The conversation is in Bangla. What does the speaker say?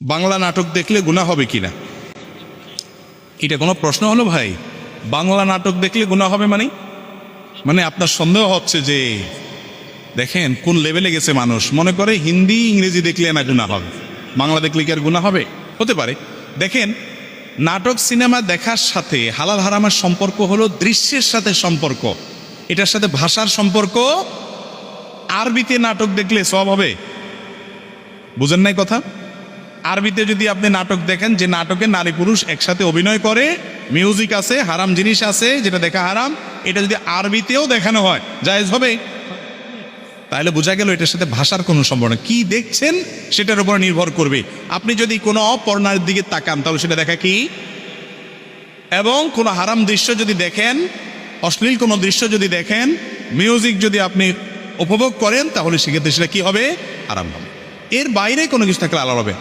বাংলা নাটক দেখলে গুনাহ হবে কিনা, এটা কোনো প্রশ্ন হলো ভাই? বাংলা নাটক দেখলে গুনাহ হবে মানে আপনার সন্দেহ হচ্ছে যে দেখেন কোন লেভেলে গেছে মানুষ, মনে করে হিন্দি ইংরেজি দেখলে না গুনাহ হবে, বাংলা দেখলে কি আর গুনাহ হবে? হতে পারে। দেখেন, নাটক সিনেমা দেখার সাথে হালাল হারামের সম্পর্ক হলো দৃশ্যের সাথে সম্পর্ক, এটার সাথে ভাষার সম্পর্ক। আরবিতে নাটক দেখলে সওয়াব হবে, বুঝেন নাই কথা? আরবিতে যদি আপনি নাটক দেখেন যে নাটকে নারী পুরুষ একসাথে অভিনয় করে, মিউজিক আছে, হারাম জিনিস আছে যেটা দেখা হারাম, এটা যদি আরবিতেও দেখানো হয় জায়েজ হবে? তাহলে বোঝা গেল এটার সাথে ভাষার কোনো সম্পর্ক না। কি দেখছেন সেটার উপর নির্ভর করবে। আপনি যদি কোনো অপর্ণার দিকে তাকান তাহলে সেটা দেখা কি, এবং কোনো হারাম দৃশ্য যদি দেখেন, অশ্লীল কোনো দৃশ্য যদি দেখেন, মিউজিক যদি আপনি উপভোগ করেন, তাহলে সেক্ষেত্রে সেটা কি হবে? হারাম হবে। এর বাইরে কোনো কিছু থাকলে আলাদা হবে।